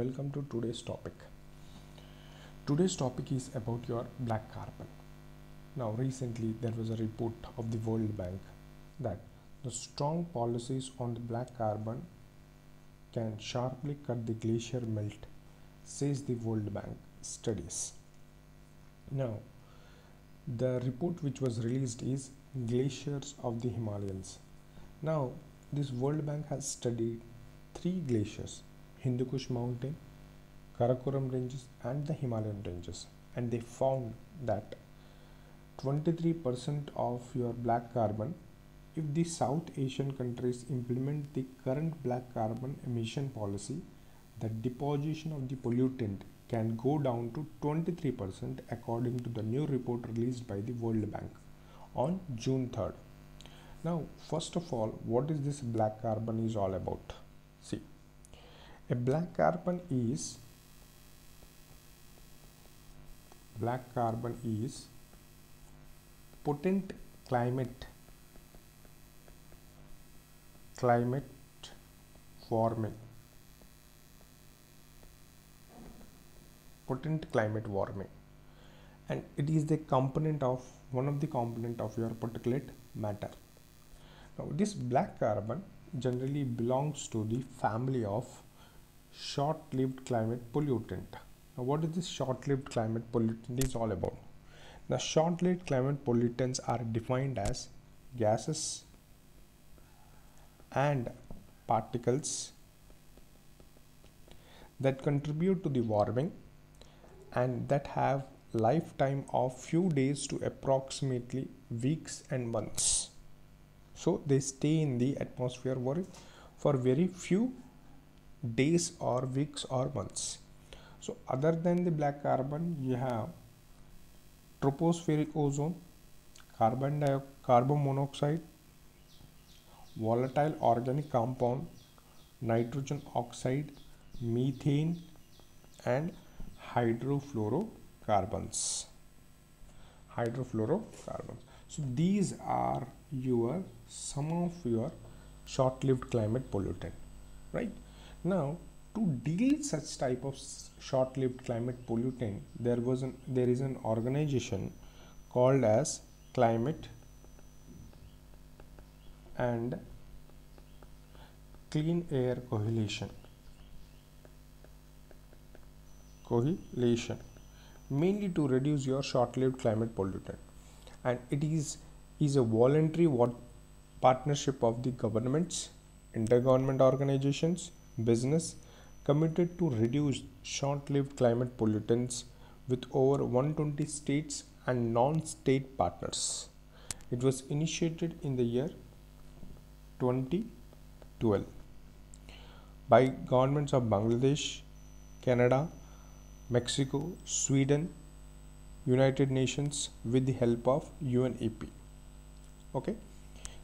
welcome to today's topic. Today's topic is about your black carbon. Now, recently there was a report of the World Bank that the strong policies on the black carbon can sharply cut the glacier melt, says the World Bank studies. Now, the report which was released is Glaciers of the Himalayas. Now, this World Bank has studied three glaciers: Hindu Kush Mountain, Karakoram Ranges, and the Himalayan Ranges, and they found that 23% of your black carbon, if the South Asian countries implement the current black carbon emission policy, the deposition of the pollutant can go down to 23% according to the new report released by the World Bank on June 3rd. Now, first of all, what is this black carbon is all about? See, a black carbon is potent climate warming and it is the component of one of the component of your particulate matter. Now, this black carbon generally belongs to the family of short-lived climate pollutant. Now, what is this short-lived climate pollutant is all about? The short-lived climate pollutants are defined as gases and particles that contribute to the warming and that have lifetime of few days to approximately weeks and months. So they stay in the atmosphere for very few days or weeks or months. So other than the black carbon, you have tropospheric ozone, carbon monoxide, volatile organic compound, nitrogen oxide, methane, and hydrofluorocarbons. So these are some of your short-lived climate pollutant, right? Now, to deal with such type of short-lived climate pollutant, there is an organization called as Climate and Clean Air Coalition, mainly to reduce your short-lived climate pollutant, and it is a voluntary partnership of the governments, intergovernment organizations, business committed to reduce short-lived climate pollutants with over 120 states and non-state partners. It was initiated in the year 2012 by governments of Bangladesh, Canada, Mexico, Sweden, United Nations with the help of UNEP. Okay,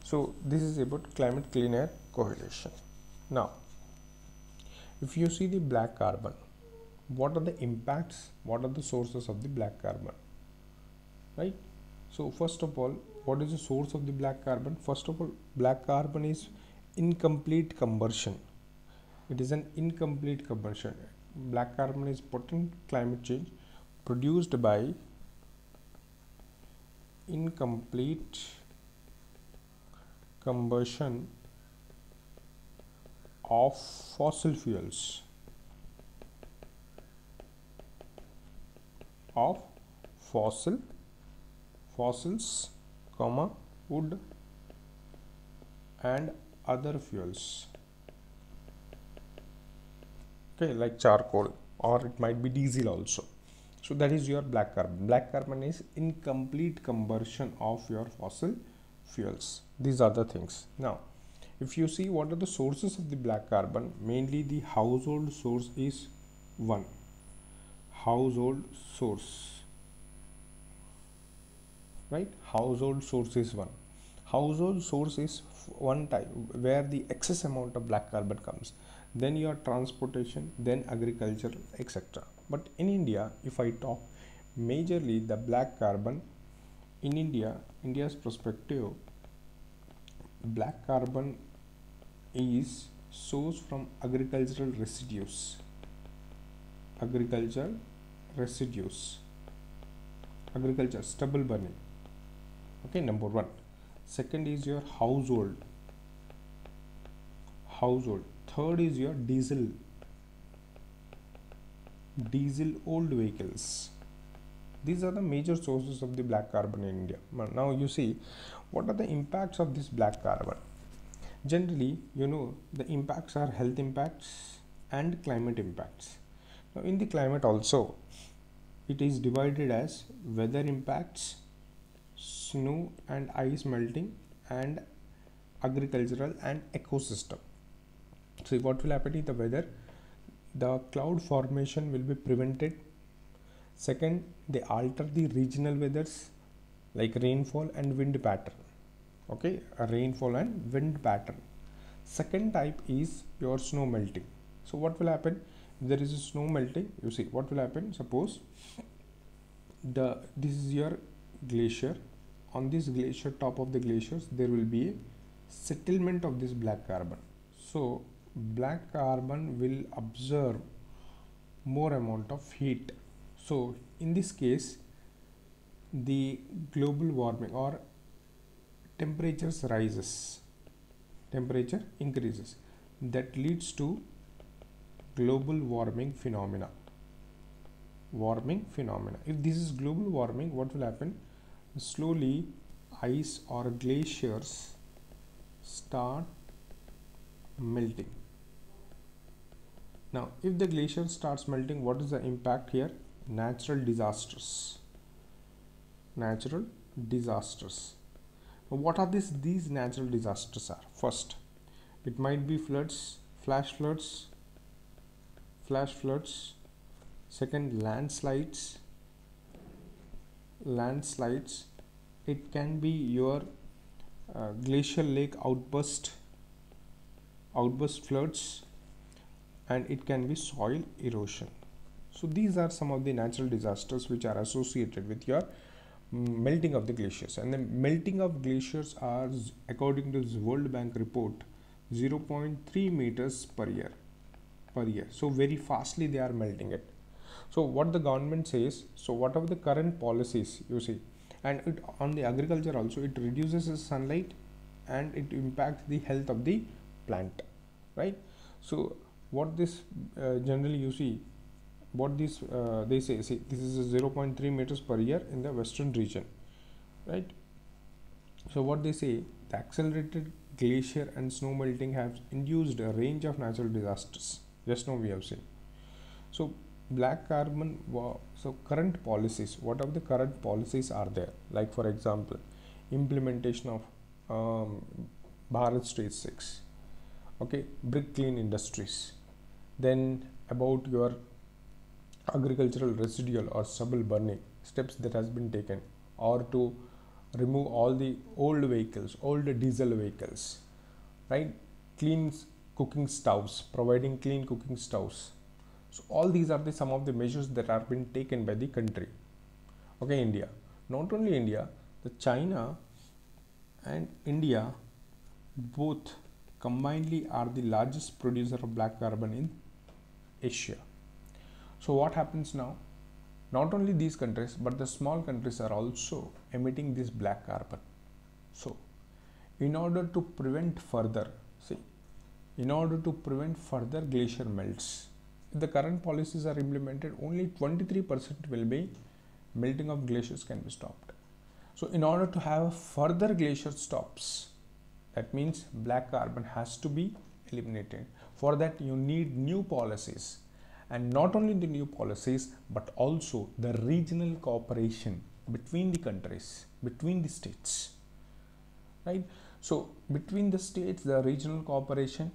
so this is about Climate Clean Air Coalition. Now, if you see the black carbon, what are the impacts, what are the sources of the black carbon, right? So first of all, what is the source of the black carbon? First of all, black carbon is incomplete combustion. It is an incomplete combustion. Black carbon is potent climate change produced by incomplete combustion of fossil fuels, fossils, wood and other fuels, okay, like charcoal, or it might be diesel also. So that is your black carbon. Black carbon is incomplete combustion of your fossil fuels. These are the things. Now, if you see what are the sources of the black carbon, mainly the household source is one. Household source, right? Household source is one. Household source is one type where the excess amount of black carbon comes. Then your transportation, then agriculture, etc. But in India, if I talk majorly the black carbon in India's perspective, black carbon is sourced from agricultural residues. agriculture residues, agriculture stubble burning. Okay, number one. Second is your household. Third is your diesel old vehicles. These are the major sources of the black carbon in India. Now you see, what are the impacts of this black carbon? Generally, the impacts are health impacts and climate impacts. Now in the climate also, it is divided as weather impacts, snow and ice melting, and agricultural and ecosystem. So what will happen in the weather? The cloud formation will be prevented. Second, they alter the regional weathers like rainfall and wind pattern. Okay, a rainfall and wind pattern. Second type is your snow melting. So what will happen if there is a snow melting? You see what will happen. Suppose this is your glacier. On this glacier, top of the glaciers, there will be a settlement of this black carbon. So black carbon will absorb more amount of heat. So in this case, the global warming or temperature increases. That leads to global warming phenomena. If this is global warming, what will happen? Slowly ice or glaciers start melting. Now if the glacier starts melting, what is the impact here? Natural disasters. What are these natural disasters are? First, it might be floods, flash floods. Second, landslides. It can be your glacial lake outburst floods, and it can be soil erosion. So these are some of the natural disasters which are associated with your melting of the glaciers. And the melting of glaciers are, according to the World Bank report, 0.3 meters per year. So very fastly they are melting it. So what the government says, so whatever the current policies you see, and it on the agriculture also, it reduces the sunlight and it impacts the health of the plant, right? So what this generally you see, what this they say, see, this is a 0.3 meters per year in the western region, right? So what they say, the accelerated glacier and snow melting have induced a range of natural disasters. Just now we have seen. So black carbon, so current policies, what are the current policies are there? Like for example, implementation of Bharat Stage 6, okay, brick clean industries. Then about your agricultural residual or stubble burning, steps that has been taken, or to remove all the old diesel vehicles, right? Clean cooking stoves, providing clean cooking stoves. So all these are some of the measures that are being taken by the country. Okay, India. Not only India, the China and India both combinedly are the largest producer of black carbon in Asia. So what happens now? Not only these countries, but the small countries are also emitting this black carbon. So in order to prevent further glacier melts, if the current policies are implemented, only 23% will be melting of glaciers can be stopped. So in order to have further glacier stops, that means black carbon has to be eliminated. For that you need new policies, and not only the new policies, but also the regional cooperation between the countries, between the states, right? So between the states, the regional cooperation,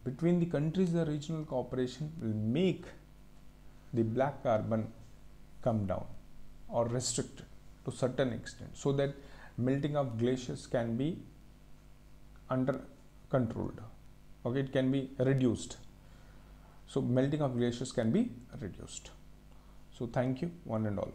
between the countries, the regional cooperation will make the black carbon come down or restricted to certain extent, so that melting of glaciers can be under controlled. Okay, it can be reduced. So melting of glaciers can be reduced. So thank you one and all.